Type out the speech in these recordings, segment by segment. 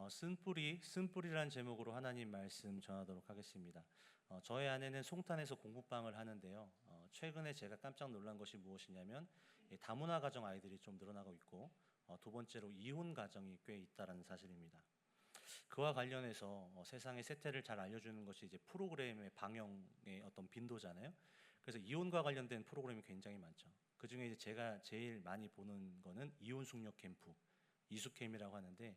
쓴뿌리란 제목으로 하나님 말씀 전하도록 하겠습니다. 저의 아내는 송탄에서 공부방을 하는데요. 최근에 제가 깜짝 놀란 것이 무엇이냐면 다문화 가정 아이들이 좀 늘어나고 있고, 두 번째로 이혼 가정이 꽤 있다는 사실입니다. 그와 관련해서 세상의 세태를 잘 알려주는 것이 이제 프로그램의 방영의 어떤 빈도잖아요. 그래서 이혼과 관련된 프로그램이 굉장히 많죠. 그 중에 이제 제가 제일 많이 보는 거는 이혼 숙녀 캠프, 이숙캠이라고 하는데,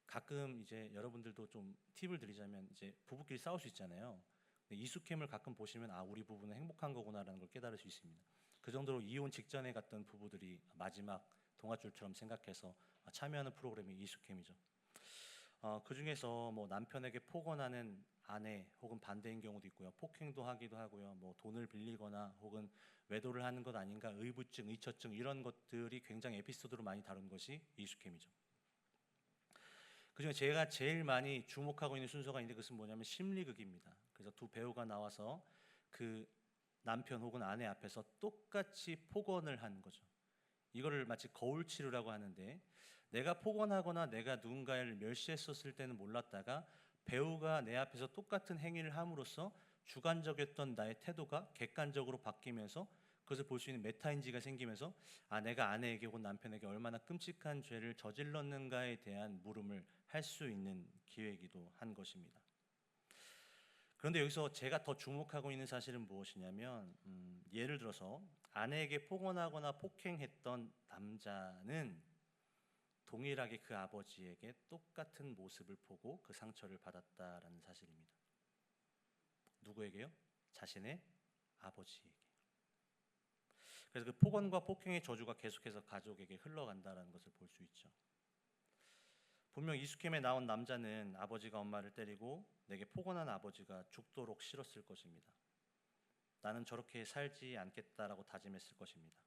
가끔 이제 여러분들도 좀 팁을 드리자면 이제 부부끼리 싸울 수 있잖아요. 근데 이숙캠을 가끔 보시면 우리 부부는 행복한 거구나라는 걸 깨달을 수 있습니다. 그 정도로 이혼 직전에 갔던 부부들이 마지막 동아줄처럼 생각해서 참여하는 프로그램이 이숙캠이죠. 그 중에서 뭐 남편에게 폭언하는 아내 혹은 반대인 경우도 있고요. 폭행도 하기도 하고요. 뭐 돈을 빌리거나 혹은 외도를 하는 것 아닌가, 의부증, 의처증 이런 것들이 굉장히 에피소드로 많이 다룬 것이 이숙캠이죠. 그중에 제가 제일 많이 주목하고 있는 순서가 있는데, 그것은 뭐냐면 심리극입니다. 그래서 두 배우가 나와서 그 남편 혹은 아내 앞에서 똑같이 폭언을 하는 거죠. 이거를 마치 거울치료라고 하는데, 내가 폭언하거나 내가 누군가를 멸시했었을 때는 몰랐다가 배우가 내 앞에서 똑같은 행위를 함으로써 주관적이었던 나의 태도가 객관적으로 바뀌면서 그것을 볼 수 있는 메타인지가 생기면서 내가 아내에게 혹은 남편에게 얼마나 끔찍한 죄를 저질렀는가에 대한 물음을 할 수 있는 기회이기도 한 것입니다. 그런데 여기서 제가 더 주목하고 있는 사실은 무엇이냐면, 예를 들어서 아내에게 폭언하거나 폭행했던 남자는 동일하게 그 아버지에게 똑같은 모습을 보고 그 상처를 받았다라는 사실입니다. 누구에게요? 자신의 아버지에게. 그래서 그 폭언과 폭행의 저주가 계속해서 가족에게 흘러간다는 것을 볼 수 있죠. 분명 이숙캠에 나온 남자는 아버지가 엄마를 때리고 내게 폭언한 아버지가 죽도록 싫었을 것입니다. 나는 저렇게 살지 않겠다라고 다짐했을 것입니다.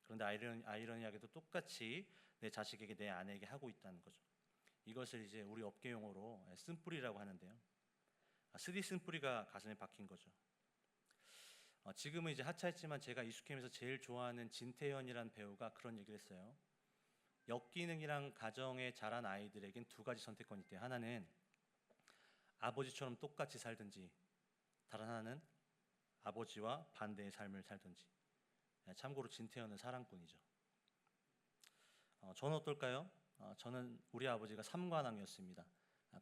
그런데 아이러니하게도 똑같이 내 자식에게, 내 아내에게 하고 있다는 거죠. 이것을 이제 우리 업계 용어로 쓴뿌리라고 하는데요. 쓰디 쓴뿌리가 가슴에 박힌 거죠. 지금은 이제 하차했지만 제가 이숙캠에서 제일 좋아하는 진태현이라는 배우가 그런 얘기를 했어요. 역기능이랑 가정에 자란 아이들에겐 두 가지 선택권이 있대요. 하나는 아버지처럼 똑같이 살든지, 다른 하나는 아버지와 반대의 삶을 살든지. 참고로 진태현은 사랑꾼이죠. 저는 어떨까요? 저는 우리 아버지가 삼관왕이었습니다.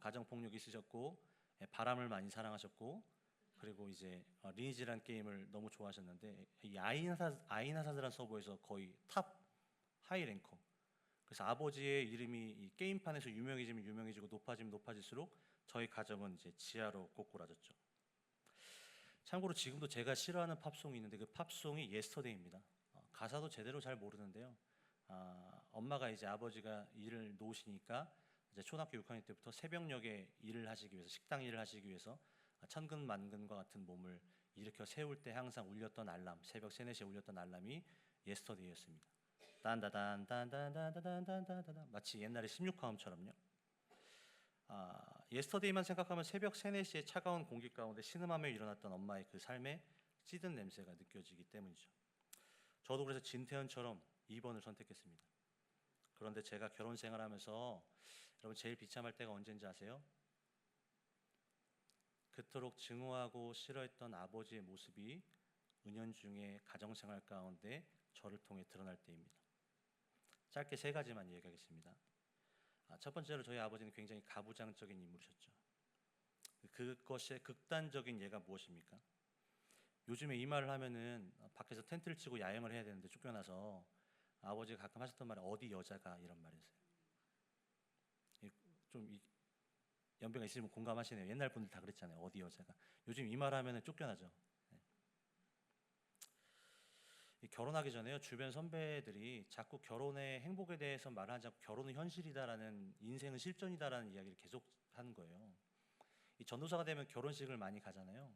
가정폭력이 있으셨고, 바람을 많이 사랑하셨고, 그리고 이제 리니지라는 게임을 너무 좋아하셨는데, 이 아이나사즈라는 서버에서 거의 탑 하이 랭커. 그래서 아버지의 이름이 이 게임판에서 유명해지면 유명해지고 높아지면 높아질수록 저희 가정은 이제 지하로 꼬꾸라졌죠. 참고로 지금도 제가 싫어하는 팝송이 있는데, 그 팝송이 예스터데이입니다. 가사도 제대로 잘 모르는데요. 엄마가 이제 아버지가 일을 놓으시니까 이제 초등학교 6학년 때부터 새벽녘에 일을 하시기 위해서, 식당 일을 하시기 위해서 천근만근과 같은 몸을 일으켜 세울 때 항상 울렸던 알람, 새벽 3, 4시에 울렸던 알람이 예스터데이였습니다. 딴다단 딴딴딴딴딴딴딴, 마치 옛날에 16화음처럼요. 예스터데이만 생각하면 새벽 3, 4시에 차가운 공기 가운데 신음하며 일어났던 엄마의 그 삶의 찌든 냄새가 느껴지기 때문이죠. 저도 그래서 진태현처럼 2번을 선택했습니다. 그런데 제가 결혼 생활하면서 여러분 제일 비참할 때가 언제인지 아세요? 그토록 증오하고 싫어했던 아버지의 모습이 은연중에 가정생활 가운데 저를 통해 드러날 때입니다. 짧게 3가지만 얘기하겠습니다. 첫 번째로 저희 아버지는 굉장히 가부장적인 인물이셨죠. 그것의 극단적인 예가 무엇입니까? 요즘에 이 말을 하면은 밖에서 텐트를 치고 야영을 해야 되는데 쫓겨나서 아버지가 가끔 하셨던 말이 어디 여자가, 이런 말이었어요. 좀 연배가 있으시면 공감하시네요. 옛날 분들 다 그랬잖아요. 어디 여자가. 요즘 이 말 하면은 쫓겨나죠. 결혼하기 전에요, 주변 선배들이 자꾸 결혼의 행복에 대해서 말하지 않고 결혼은 현실이다라는, 인생은 실전이다라는 이야기를 계속 하는 거예요. 이 전도사가 되면 결혼식을 많이 가잖아요.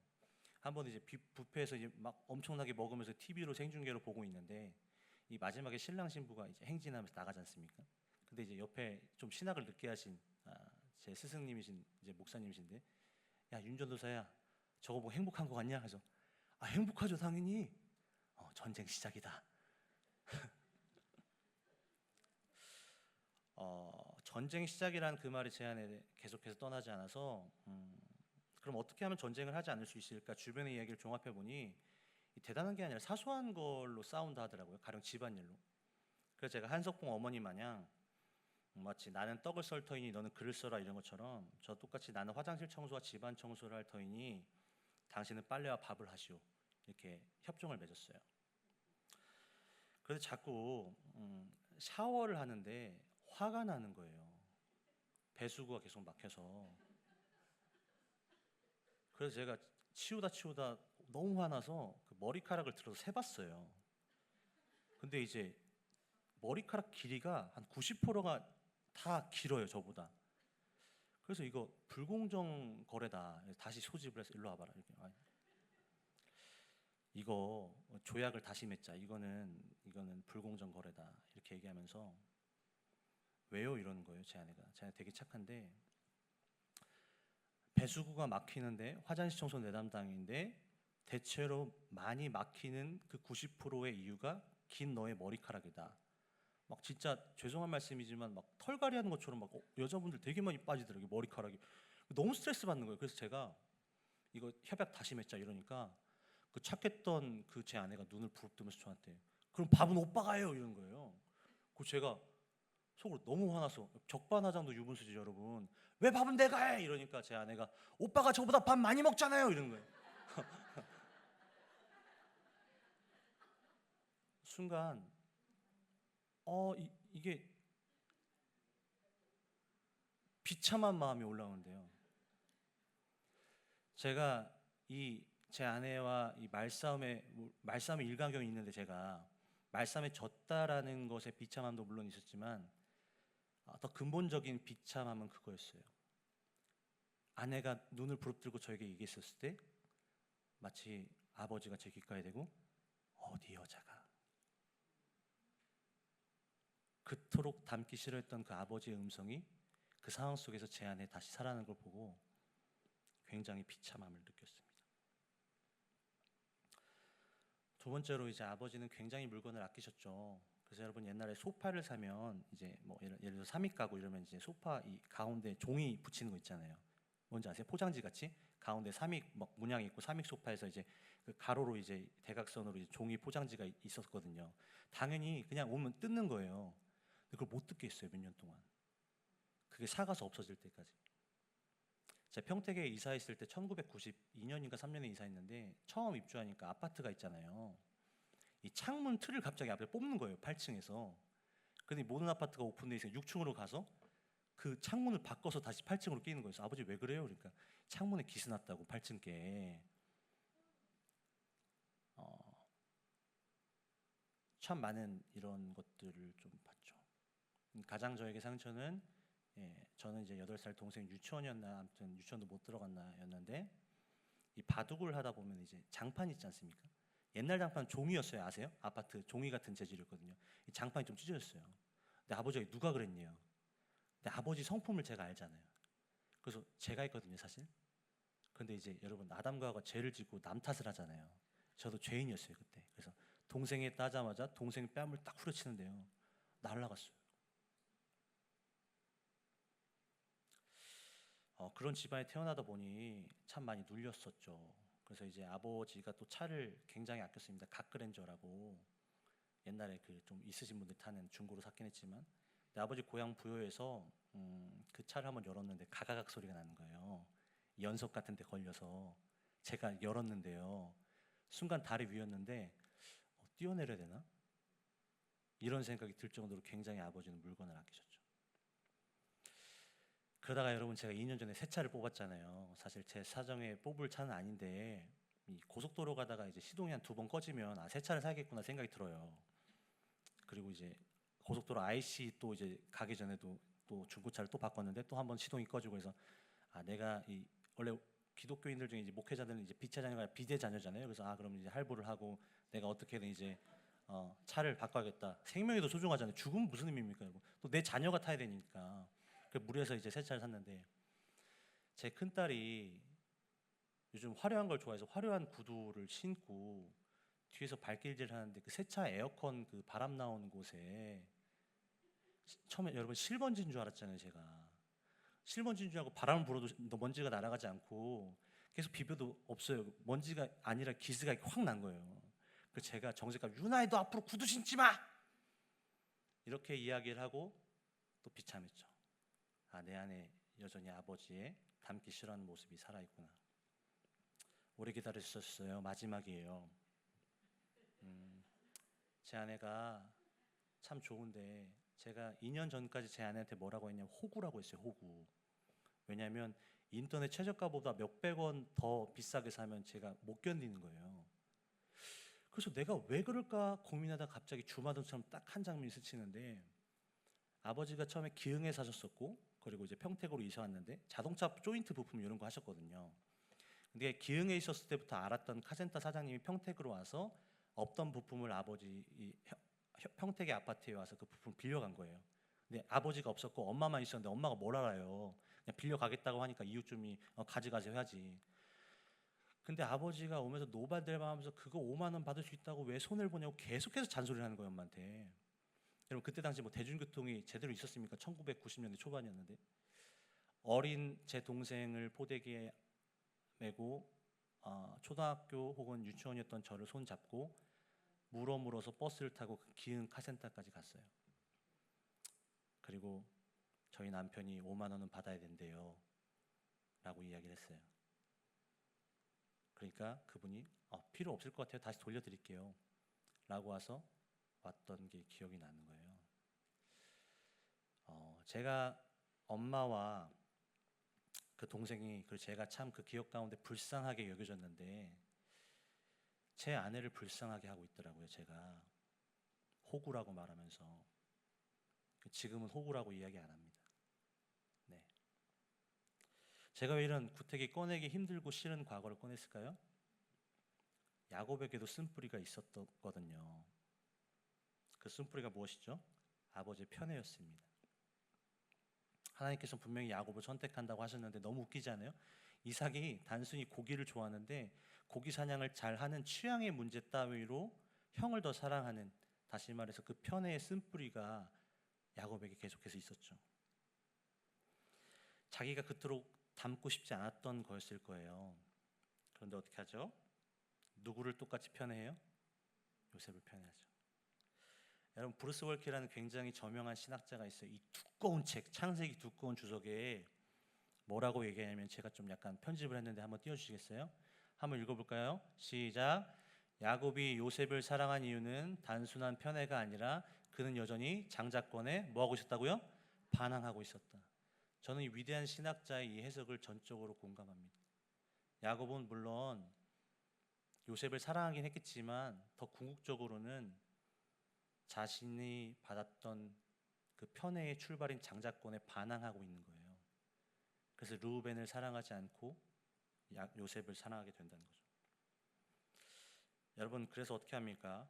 한번 이제 뷔페에서 이제 막 엄청나게 먹으면서 TV로 생중계로 보고 있는데, 이 마지막에 신랑 신부가 이제 행진하면서 나가지 않습니까? 근데 이제 옆에 좀 신학을 늦게 하신 제 스승님이신 이제 목사님이신데, 야, 윤 전도사야, 저거 뭐 행복한 거 같냐? 그래서 행복하죠, 당연히. 전쟁 시작이다. 전쟁 시작이란 그 말이 제 안에 계속해서 떠나지 않아서 그럼 어떻게 하면 전쟁을 하지 않을 수 있을까? 주변의 이야기를 종합해 보니 대단한 게 아니라 사소한 걸로 싸운다 하더라고요. 가령 집안일로. 그래서 제가 한석봉 어머니 마냥 마치 나는 떡을 썰 터이니 너는 글을 써라 이런 것처럼 저 똑같이 나는 화장실 청소와 집안 청소를 할 터이니 당신은 빨래와 밥을 하시오. 이렇게 협정을 맺었어요. 그래서 자꾸 샤워를 하는데 화가 나는 거예요. 배수구가 계속 막혀서. 그래서 제가 치우다 너무 화나서 그 머리카락을 들어서 세봤어요. 근데 이제 머리카락 길이가 한 90%가 다 길어요, 저보다. 그래서 이거 불공정 거래다. 다시 소집을 해서 일로 와봐라. 이렇게. 이거 조약을 다시 맺자. 이거는 불공정 거래다. 이렇게 얘기하면서 왜요? 이러는 거예요, 제 아내가. 제 아내 되게 착한데 배수구가 막히는데 화장실 청소 내 담당인데 대체로 많이 막히는 그 90%의 이유가 긴 너의 머리카락이다. 막 진짜 죄송한 말씀이지만 막 털갈이 하는 것처럼 막 여자분들 되게 많이 빠지더라고요. 머리카락이. 너무 스트레스 받는 거예요. 그래서 제가 이거 협약 다시 맺자 이러니까 그 착했던 그 제 아내가 눈을 부릅뜨면서 저한테 그럼 밥은 오빠가 해요 이런 거예요. 그 제가 속으로 너무 화나서 적반하장도 유분수지 여러분. 왜 밥은 내가 해? 이러니까 제 아내가 오빠가 저보다 밥 많이 먹잖아요 이런 거예요. 순간 이게 비참한 마음이 올라오는데요. 제가 이 제 아내와 이 말싸움의 일가견이 있는데 제가 말싸움에 졌다라는 것의 비참함도 물론 있었지만 더 근본적인 비참함은 그거였어요. 아내가 눈을 부릅뜨고 저에게 얘기했었을 때 마치 아버지가 제 귓가에 대고 어디 여자가 그토록 담기 싫어했던 그 아버지의 음성이 그 상황 속에서 제 안에 다시 살아나는 걸 보고 굉장히 비참함을 느꼈습니다. 두 번째로 이제 아버지는 굉장히 물건을 아끼셨죠. 그래서 여러분 옛날에 소파를 사면 이제 뭐 예를 들어 삼익 가구 이러면 이제 소파 이 가운데 종이 붙이는 거 있잖아요. 뭔지 아세요? 포장지 같이 가운데 삼익 막 문양이 있고 삼익 소파에서 이제 그 가로로 이제 대각선으로 이제 종이 포장지가 있었거든요. 당연히 그냥 오면 뜯는 거예요. 근데 그걸 못 뜯게 했어요, 몇 년 동안. 그게 사가서 없어질 때까지. 제가 평택에 이사했을 때 1992년인가 3년에 이사했는데 처음 입주하니까 아파트가 있잖아요. 이 창문 틀을 갑자기 앞에 뽑는 거예요, 8층에서. 근데 모든 아파트가 오픈돼 있어서 6층으로 가서 그 창문을 바꿔서 다시 8층으로 끼는 거예요. 아버지 왜 그래요? 그러니까 창문에 기스 났다고 8층께. 참 많은 이런 것들을 좀 봤죠. 가장 저에게 상처는 저는 이제 8살 동생 유치원이었나 아무튼 유치원도 못 들어갔나였는데 이 바둑을 하다 보면 이제 장판 있지 않습니까? 옛날 장판 종이였어요. 아세요? 아파트 종이 같은 재질이었거든요. 이 장판이 좀 찢어졌어요. 근데 아버지가 누가 그랬네요. 근데 아버지 성품을 제가 알잖아요. 그래서 제가 했거든요, 사실. 근데 이제 여러분 아담과 하와가 죄를 짓고 남 탓을 하잖아요. 저도 죄인이었어요 그때. 그래서 동생이 따자마자 동생 뺨을 딱 후려치는데요. 날라갔어요. 그런 집안에 태어나다 보니 참 많이 눌렸었죠. 그래서 이제 아버지가 또 차를 굉장히 아꼈습니다. 갓그랜저라고 옛날에 그 좀 있으신 분들 타는 중고로 샀긴 했지만 근데 아버지 고향 부여에서 그 차를 한번 열었는데 가가각 소리가 나는 거예요. 연석 같은 데 걸려서 제가 열었는데요. 순간 다리 위였는데 뛰어내려야 되나? 이런 생각이 들 정도로 굉장히 아버지는 물건을 아끼셨죠. 그러다가 여러분 제가 2년 전에 새 차를 뽑았잖아요. 사실 제 사정에 뽑을 차는 아닌데 이 고속도로 가다가 이제 시동이 한 2번 꺼지면 새 차를 사야겠구나 생각이 들어요. 그리고 이제 고속도로 IC 또 이제 가기 전에도 또 중고차를 또 바꿨는데 또 한 번 시동이 꺼지고 해서 내가 이 원래 기독교인들 중에 이제 목회자들은 이제 빛의 자녀가 아니라 비대 자녀잖아요. 그래서 그럼 이제 할부를 하고 내가 어떻게든 이제 차를 바꿔야겠다. 생명이 더 소중하잖아요. 죽으면 무슨 의미입니까? 또 내 자녀가 타야 되니까. 그 무리해서 이제 새 차를 샀는데 제 큰딸이 요즘 화려한 걸 좋아해서 화려한 구두를 신고 뒤에서 발길질 하는데 그 새 차 에어컨 그 바람 나오는 곳에 처음에 여러분 실먼지인 줄 알았잖아요. 제가 실먼지인 줄 알고 바람을 불어도 먼지가 날아가지 않고 계속 비벼도 없어요. 먼지가 아니라 기스가 확 난 거예요. 그래서 제가 정색하고 유나야 너 앞으로 구두 신지 마! 이렇게 이야기를 하고 또 비참했죠. 아, 내 안에 여전히 아버지의 닮기 싫어하는 모습이 살아있구나. 오래 기다리셨어요. 마지막이에요. 제 아내가 참 좋은데 제가 2년 전까지 제 아내한테 뭐라고 했냐면 호구라고 했어요. 호구. 왜냐하면 인터넷 최저가보다 몇백 원 더 비싸게 사면 제가 못 견디는 거예요. 그래서 내가 왜 그럴까 고민하다 갑자기 주마등처럼 딱 한 장면이 스치는데, 아버지가 처음에 기흥에 사셨었고 그리고 이제 평택으로 이사 왔는데 자동차 조인트 부품 이런 거 하셨거든요. 근데 기흥에 있었을 때부터 알았던 카센터 사장님이 평택으로 와서 없던 부품을 아버지 평택의 아파트에 와서 그 부품 빌려간 거예요. 근데 아버지가 없었고 엄마만 있었는데 엄마가 뭘 알아요. 그냥 빌려가겠다고 하니까 이웃쯤이 가져가세요 해야지. 근데 아버지가 오면서 노발대발하면서 그거 5만 원 받을 수 있다고 왜 손해를 보냐고 계속해서 잔소리를 하는 거예요, 엄마한테. 여러분 그때 당시 뭐 대중교통이 제대로 있었습니까? 1990년대 초반이었는데 어린 제 동생을 포대기에 메고 초등학교 혹은 유치원이었던 저를 손잡고 물어서 버스를 타고 그 기흥 카센터까지 갔어요. 그리고 저희 남편이 5만 원은 받아야 된대요 라고 이야기를 했어요. 그러니까 그분이 필요 없을 것 같아요. 다시 돌려드릴게요 라고 와서 왔던 게 기억이 나는 거예요. 제가 엄마와 그 동생이 그리고 제가 참 그 기억 가운데 불쌍하게 여겨졌는데 제 아내를 불쌍하게 하고 있더라고요. 제가 호구라고 말하면서. 지금은 호구라고 이야기 안 합니다. 네. 제가 왜 이런 구태기 꺼내기 힘들고 싫은 과거를 꺼냈을까요? 야곱에게도 쓴뿌리가 있었거든요. 그 쓴뿌리가 무엇이죠? 아버지의 편애였습니다. 하나님께서 분명히 야곱을 선택한다고 하셨는데 너무 웃기지 않아요? 이삭이 단순히 고기를 좋아하는데 고기 사냥을 잘하는 취향의 문제 따위로 형을 더 사랑하는, 다시 말해서 그 편애의 쓴뿌리가 야곱에게 계속해서 있었죠. 자기가 그토록 닮고 싶지 않았던 거였을 거예요. 그런데 어떻게 하죠? 누구를 똑같이 편애해요? 요셉을 편애하죠. 여러분 브루스 월키라는 굉장히 저명한 신학자가 있어요. 이 두꺼운 책, 창세기 두꺼운 주석에 뭐라고 얘기하냐면, 제가 좀 약간 편집을 했는데 한번 띄워주시겠어요? 한번 읽어볼까요? 시작. 야곱이 요셉을 사랑한 이유는 단순한 편애가 아니라 그는 여전히 장자권에 뭐하고 있었다고요? 반항하고 있었다. 저는 이 위대한 신학자의 이 해석을 전적으로 공감합니다. 야곱은 물론 요셉을 사랑하긴 했겠지만 더 궁극적으로는 자신이 받았던 그 편애의 출발인 장자권에 반항하고 있는 거예요. 그래서 르우벤을 사랑하지 않고 요셉을 사랑하게 된다는 거죠. 여러분 그래서 어떻게 합니까?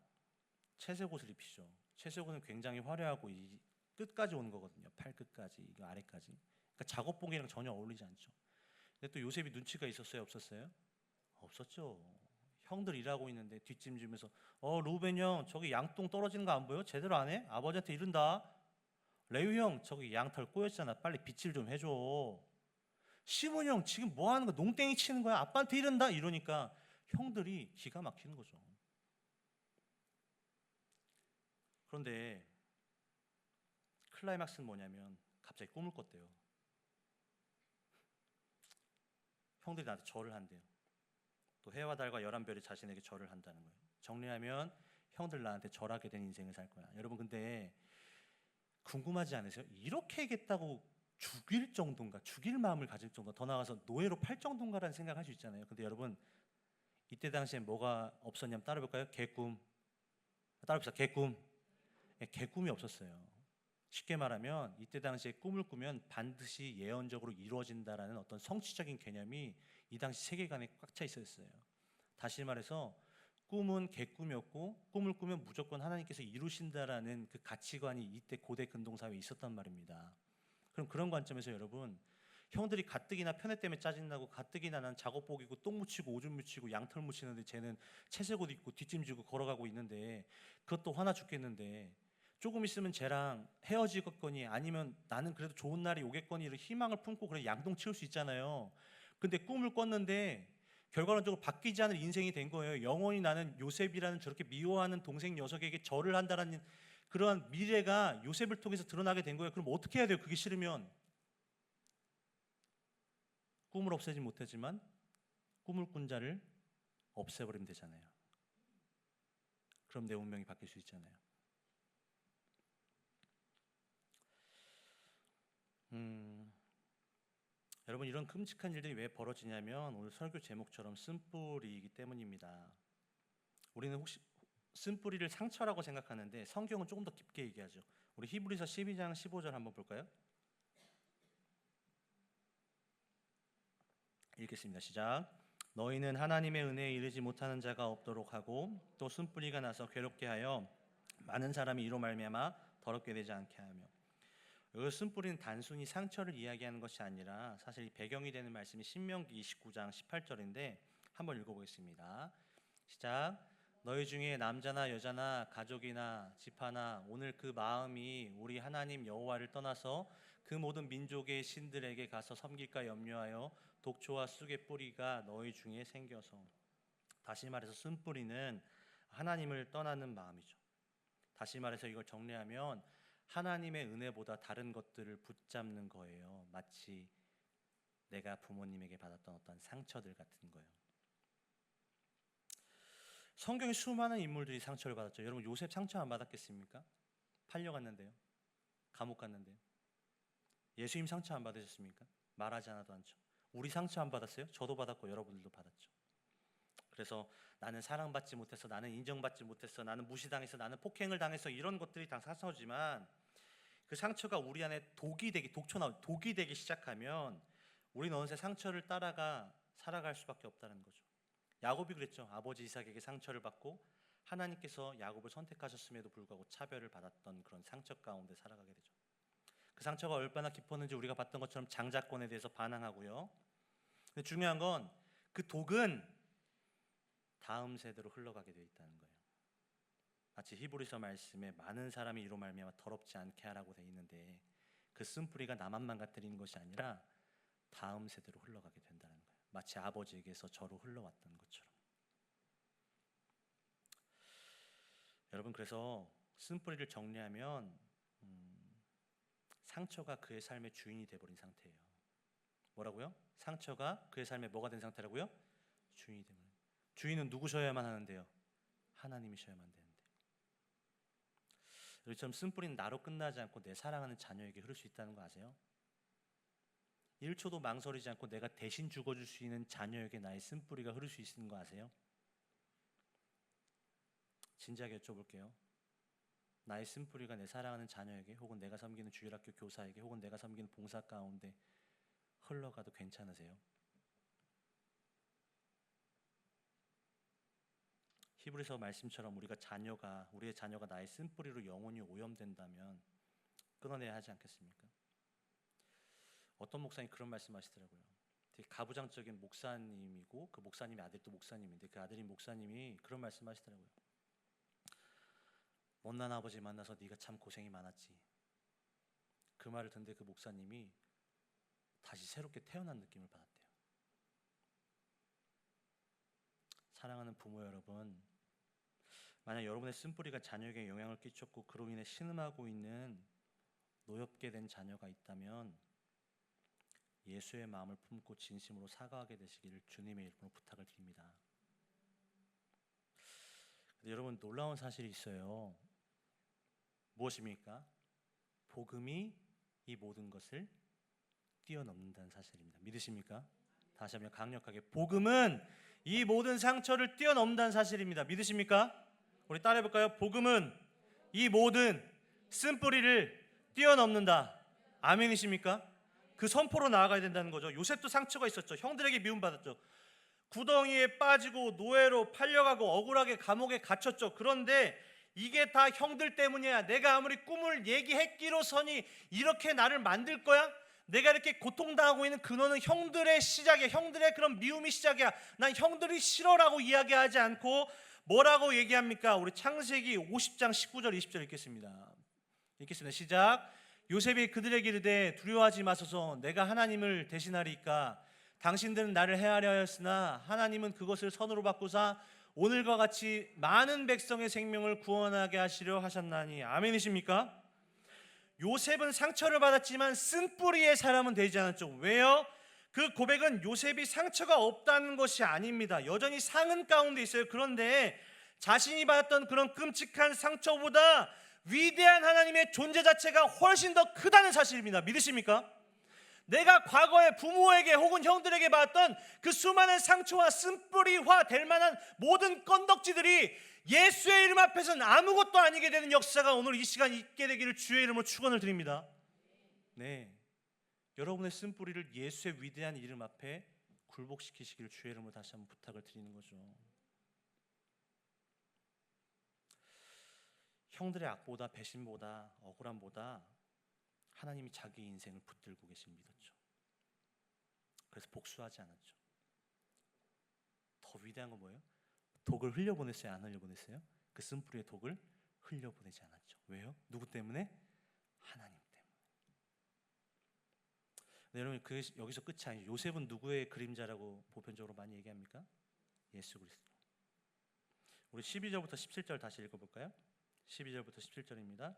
채색옷을 입히죠. 채색옷은 굉장히 화려하고 이 끝까지 오는 거거든요. 팔 끝까지, 이거 아래까지. 그러니까 작업복이랑 전혀 어울리지 않죠. 근데 또 요셉이 눈치가 있었어요, 없었어요? 없었죠. 형들 일하고 있는데 뒷짐지면서 루벤 형 저기 양똥 떨어지는 거 안 보여? 제대로 안 해? 아버지한테 이른다. 레위 형 저기 양털 꼬였잖아. 빨리 빗질 좀 해줘. 시몬 형 지금 뭐 하는 거야? 농땡이 치는 거야? 아빠한테 이른다. 이러니까 형들이 기가 막히는 거죠. 그런데 클라이막스는 뭐냐면 갑자기 꿈을 꿨대요. 형들이 나한테 절을 한대요. 또 해와 달과 11별이 자신에게 절을 한다는 거예요. 정리하면 형들 나한테 절하게 된 인생을 살 거야. 여러분 근데 궁금하지 않으세요? 이렇게 하겠다고 죽일 정도인가? 죽일 마음을 가질 정도, 더 나아가서 노예로 팔 정도인가라는 생각할 수 있잖아요. 근데 여러분 이때 당시에 뭐가 없었냐면 따라볼까요? 개꿈. 따라봅시다. 개꿈. 개꿈이 없었어요. 쉽게 말하면 이때 당시에 꿈을 꾸면 반드시 예언적으로 이루어진다라는 어떤 성취적인 개념이 이 당시 세계관에 꽉 차 있었어요. 다시 말해서 꿈은 개꿈이었고 꿈을 꾸면 무조건 하나님께서 이루신다라는 그 가치관이 이때 고대 근동사회에 있었단 말입니다. 그럼 그런 관점에서 여러분, 형들이 가뜩이나 편애 때문에 짜증나고 가뜩이나 난 작업복이고 똥 묻히고 오줌 묻히고 양털 묻히는데 쟤는 채색옷 입고 뒷짐지고 걸어가고 있는데 그것도 화나 죽겠는데 조금 있으면 쟤랑 헤어지겠거니 아니면 나는 그래도 좋은 날이 오겠거니 이런 희망을 품고 그래 양동치울 수 있잖아요. 근데 꿈을 꿨는데 결과론적으로 바뀌지 않을 인생이 된 거예요. 영원히 나는 요셉이라는 저렇게 미워하는 동생 녀석에게 절을 한다라는 그러한 미래가 요셉을 통해서 드러나게 된 거예요. 그럼 어떻게 해야 돼요? 그게 싫으면 꿈을 없애지 못하지만 꿈을 꾼 자를 없애버리면 되잖아요. 그럼 내 운명이 바뀔 수 있잖아요. 여러분, 이런 끔찍한 일들이 왜 벌어지냐면 오늘 설교 제목처럼 쓴뿌리이기 때문입니다. 우리는 혹시 쓴뿌리를 상처라고 생각하는데 성경은 조금 더 깊게 얘기하죠. 우리 히브리서 12장 15절 한번 볼까요? 읽겠습니다. 시작. 너희는 하나님의 은혜에 이르지 못하는 자가 없도록 하고 또 쓴뿌리가 나서 괴롭게 하여 많은 사람이 이로 말미암아 더럽게 되지 않게 하며. 여기 쓴뿌리는 단순히 상처를 이야기하는 것이 아니라 사실 이 배경이 되는 말씀이 신명기 29장 18절인데 한번 읽어보겠습니다. 시작. 너희 중에 남자나 여자나 가족이나 지파나 오늘 그 마음이 우리 하나님 여호와를 떠나서 그 모든 민족의 신들에게 가서 섬길까 염려하여 독초와 쑥의 뿌리가 너희 중에 생겨서. 다시 말해서 쓴뿌리는 하나님을 떠나는 마음이죠. 다시 말해서 이걸 정리하면 하나님의 은혜보다 다른 것들을 붙잡는 거예요. 마치 내가 부모님에게 받았던 어떤 상처들 같은 거예요. 성경에 수많은 인물들이 상처를 받았죠. 여러분, 요셉 상처 안 받았겠습니까? 팔려갔는데요. 감옥 갔는데요. 예수님 상처 안 받으셨습니까? 말하지 않아도 않죠. 우리 상처 안 받았어요? 저도 받았고 여러분들도 받았죠. 그래서 나는 사랑받지 못해서, 나는 인정받지 못해서, 나는 무시당해서, 나는 폭행을 당해서, 이런 것들이 다 상처지만 그 상처가 우리 안에 독이 되기 시작하면 우리는 어느새 상처를 따라가 살아갈 수밖에 없다는 거죠. 야곱이 그랬죠. 아버지 이삭에게 상처를 받고 하나님께서 야곱을 선택하셨음에도 불구하고 차별을 받았던 그런 상처 가운데 살아가게 되죠. 그 상처가 얼마나 깊었는지 우리가 봤던 것처럼 장자권에 대해서 반항하고요. 근데 중요한 건 그 독은 다음 세대로 흘러가게 되어 있다는 거예요. 마치 히브리서 말씀에 많은 사람이 이로 말미암아 더럽지 않게 하라고 되어 있는데 그 쓴뿌리가 나만 망가뜨리는 것이 아니라 다음 세대로 흘러가게 된다는 거예요. 마치 아버지에게서 저로 흘러왔던 것처럼. 여러분, 그래서 쓴뿌리를 정리하면 상처가 그의 삶의 주인이 되어버린 상태예요. 뭐라고요? 상처가 그의 삶에 뭐가 된 상태라고요? 주인이 된 거예요. 주인은 누구셔야만 하는데요? 하나님이셔야만 되는데. 이처럼 쓴뿌리는 나로 끝나지 않고 내 사랑하는 자녀에게 흐를 수 있다는 거 아세요? 1초도 망설이지 않고 내가 대신 죽어줄 수 있는 자녀에게 나의 쓴뿌리가 흐를 수 있는 거 아세요? 진지하게 여쭤볼게요. 나의 쓴뿌리가 내 사랑하는 자녀에게, 혹은 내가 섬기는 주일학교 교사에게, 혹은 내가 섬기는 봉사 가운데 흘러가도 괜찮으세요? 히브리서 말씀처럼 우리의 자녀가 나의 쓴뿌리로 영원히 오염된다면 끊어내야 하지 않겠습니까? 어떤 목사님이 그런 말씀하시더라고요. 되게 가부장적인 목사님이고 그 목사님의 아들도 목사님인데 그 아들인 목사님이 그런 말씀하시더라고요. 못난 아버지 만나서 네가 참 고생이 많았지. 그 말을 듣는데 그 목사님이 다시 새롭게 태어난 느낌을 받았대요. 사랑하는 부모 여러분, 만약 여러분의 쓴뿌리가 자녀에게 영향을 끼쳤고 그로 인해 신음하고 있는 노엽게 된 자녀가 있다면 예수의 마음을 품고 진심으로 사과하게 되시기를 주님의 이름으로 부탁을 드립니다. 근데 여러분, 놀라운 사실이 있어요. 무엇입니까? 복음이 이 모든 것을 뛰어넘는다는 사실입니다. 믿으십니까? 다시 한번 강력하게, 복음은 이 모든 상처를 뛰어넘는다는 사실입니다. 믿으십니까? 우리 따라해볼까요? 복음은 이 모든 쓴뿌리를 뛰어넘는다. 아멘이십니까? 그 선포로 나아가야 된다는 거죠. 요셉도 상처가 있었죠. 형들에게 미움받았죠. 구덩이에 빠지고 노예로 팔려가고 억울하게 감옥에 갇혔죠. 그런데 이게 다 형들 때문이야. 내가 아무리 꿈을 얘기했기로서니 이렇게 나를 만들 거야? 내가 이렇게 고통당하고 있는 근원은 형들의 시작이야. 형들의 그런 미움이 시작이야. 난 형들이 싫어라고 이야기하지 않고 뭐라고 얘기합니까? 우리 창세기 50장 19절 20절 읽겠습니다. 읽겠습니다. 시작. 요셉이 그들에게 이르되 두려워하지 마소서 내가 하나님을 대신하리이까 당신들은 나를 해하려 하였으나 하나님은 그것을 선으로 바꾸사 오늘과 같이 많은 백성의 생명을 구원하게 하시려 하셨나니. 아멘이십니까? 요셉은 상처를 받았지만 쓴뿌리의 사람은 되지 않았죠. 왜요? 그 고백은 요셉이 상처가 없다는 것이 아닙니다. 여전히 상흔 가운데 있어요. 그런데 자신이 받았던 그런 끔찍한 상처보다 위대한 하나님의 존재 자체가 훨씬 더 크다는 사실입니다. 믿으십니까? 내가 과거에 부모에게 혹은 형들에게 받았던 그 수많은 상처와 쓴뿌리화 될 만한 모든 건덕지들이 예수의 이름 앞에서는 아무것도 아니게 되는 역사가 오늘 이 시간 있게 되기를 주의 이름으로 축원을 드립니다. 네, 여러분의 쓴뿌리를 예수의 위대한 이름 앞에 굴복시키시기를 주의 이름으로 다시 한번 부탁을 드리는 거죠. 형들의 악보다 배신보다 억울함보다 하나님이 자기 인생을 붙들고 계신 믿었죠. 그래서 복수하지 않았죠. 더 위대한 건 뭐예요? 독을 흘려보냈어요? 안 흘려보냈어요? 그 쓴뿌리의 독을 흘려보내지 않았죠. 왜요? 누구 때문에? 하나님 때문에. 네, 여러분 여기서 끝이 아니죠. 요셉은 누구의 그림자라고 보편적으로 많이 얘기합니까? 예수 그리스도. 우리 12절부터 17절 다시 읽어볼까요? 12절부터 17절입니다.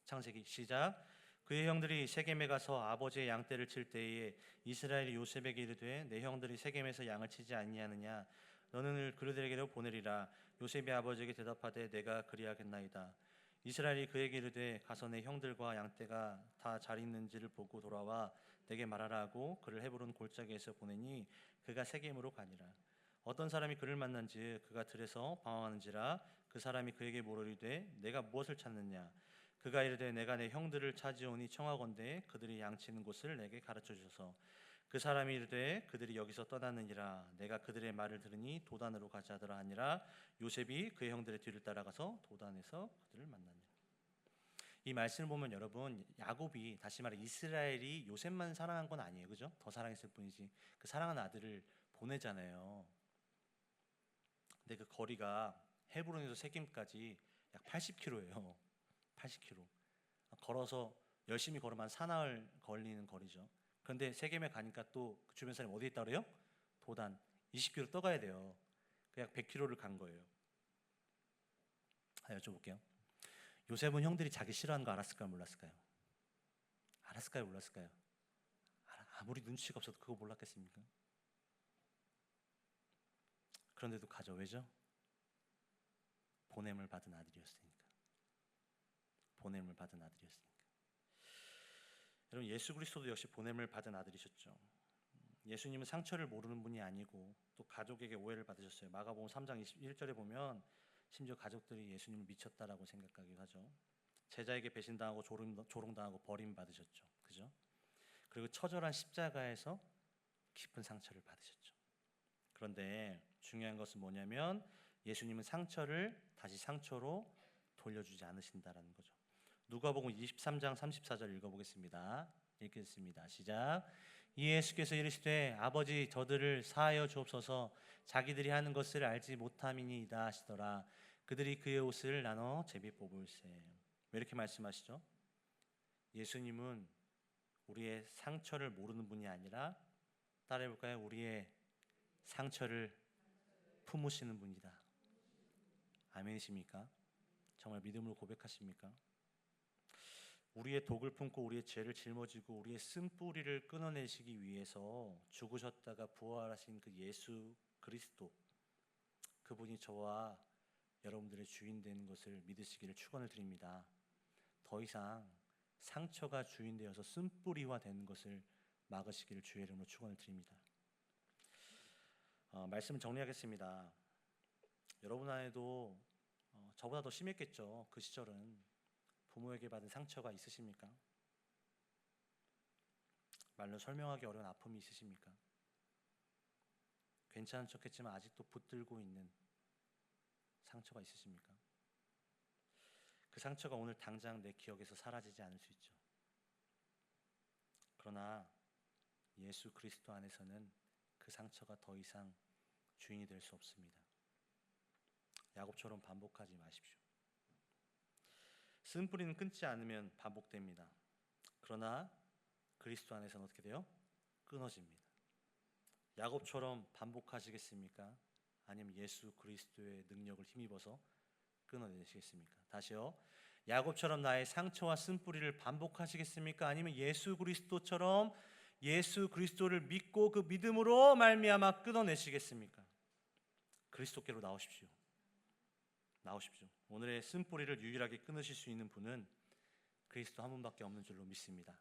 창세기 시작. 그의 형들이 세겜에 가서 아버지의 양떼를 칠 때에 이스라엘이 요셉에게 이르되 내 형들이 세겜에서 양을 치지 아니하느냐 너는 그들에게로 보내리라. 요셉이 아버지에게 대답하되 내가 그리하겠나이다. 이스라엘이 그에게 이르되 가서 내 형들과 양떼가 다 잘 있는지를 보고 돌아와 내게 말하라 하고 그를 헤브론 골짜기에서 보내니 그가 세겜으로 가니라. 어떤 사람이 그를 만난즉 그가 들에서 방황하는지라. 그 사람이 그에게 물으리되 내가 무엇을 찾느냐. 그가 이르되 내가 내 형들을 찾으오니 청하건대 그들이 양치는 곳을 내게 가르쳐 주소서. 그 사람이 이르되 그들이 여기서 떠났느니라. 내가 그들의 말을 들으니 도단으로 가자 하더라 하니라. 요셉이 그의 형들의 뒤를 따라가서 도단에서 그들을 만나니라. 이 말씀을 보면 여러분, 야곱이, 다시 말해 이스라엘이 요셉만 사랑한 건 아니에요, 그죠? 더 사랑했을 뿐이지. 그 사랑하는 아들을 보내잖아요. 근데 그 거리가 헤브론에서 세겜까지 약 80km예요. 80km. 걸어서 열심히 걸으면 사나흘 걸리는 거리죠. 그런데 세겜에 가니까 또 그 주변 사람이 어디에 있다 그래요? 도단. 20km 떠가야 돼요. 약 100km를 간 거예요. 여쭤볼게요. 요셉은 형들이 자기 싫어하는 거 알았을까요? 몰랐을까요? 알았을까요? 몰랐을까요? 아무리 눈치가 없어도 그거 몰랐겠습니까? 그런데도 가죠. 왜죠? 보냄을 받은 아들이었으니까. 보냄을 받은 아들이었으니까. 여러분, 예수 그리스도도 역시 보냄을 받은 아들이셨죠. 예수님은 상처를 모르는 분이 아니고 또 가족에게 오해를 받으셨어요. 마가복음 3장 21절에 보면 심지어 가족들이 예수님을 미쳤다라고 생각하기도 하죠. 제자에게 배신당하고 조롱당하고 버림받으셨죠. 그죠? 그리고 처절한 십자가에서 깊은 상처를 받으셨죠. 그런데 중요한 것은 뭐냐면 예수님은 상처를 다시 상처로 돌려주지 않으신다라는 거죠. 누가복음 23장 34절 읽어보겠습니다. 읽겠습니다. 시작. 예수께서 이르시되 아버지 저들을 사하여 주옵소서 자기들이 하는 것을 알지 못함이니이다 하시더라. 그들이 그의 옷을 나눠 제비 뽑을세. 왜 이렇게 말씀하시죠? 예수님은 우리의 상처를 모르는 분이 아니라 따라해볼까요? 우리의 상처를 품으시는 분이다. 아멘이십니까? 정말 믿음으로 고백하십니까? 우리의 독을 품고 우리의 죄를 짊어지고 우리의 쓴뿌리를 끊어내시기 위해서 죽으셨다가 부활하신 그 예수 그리스도, 그분이 저와 여러분들의 주인 되는 것을 믿으시기를 축원을 드립니다. 더 이상 상처가 주인 되어서 쓴뿌리화 되는 것을 막으시기를 주의 이름으로 축원을 드립니다. 말씀을 정리하겠습니다. 여러분 안에도 저보다 더 심했겠죠. 그 시절은 부모에게 받은 상처가 있으십니까? 말로 설명하기 어려운 아픔이 있으십니까? 괜찮은 척했지만 아직도 붙들고 있는 상처가 있으십니까? 그 상처가 오늘 당장 내 기억에서 사라지지 않을 수 있죠. 그러나 예수 그리스도 안에서는 그 상처가 더 이상 주인이 될 수 없습니다. 야곱처럼 반복하지 마십시오. 쓴뿌리는 끊지 않으면 반복됩니다. 그러나 그리스도 안에서는 어떻게 돼요? 끊어집니다. 야곱처럼 반복하시겠습니까? 아니면 예수 그리스도의 능력을 힘입어서 끊어내시겠습니까? 다시요. 야곱처럼 나의 상처와 쓴뿌리를 반복하시겠습니까? 아니면 예수 그리스도처럼 예수 그리스도를 믿고 그 믿음으로 말미암아 끊어내시겠습니까? 그리스도께로 나오십시오. 나오십시오. 오늘의 쓴뿌리를 유일하게 끊으실 수 있는 분은 그리스도 한 분밖에 없는 줄로 믿습니다.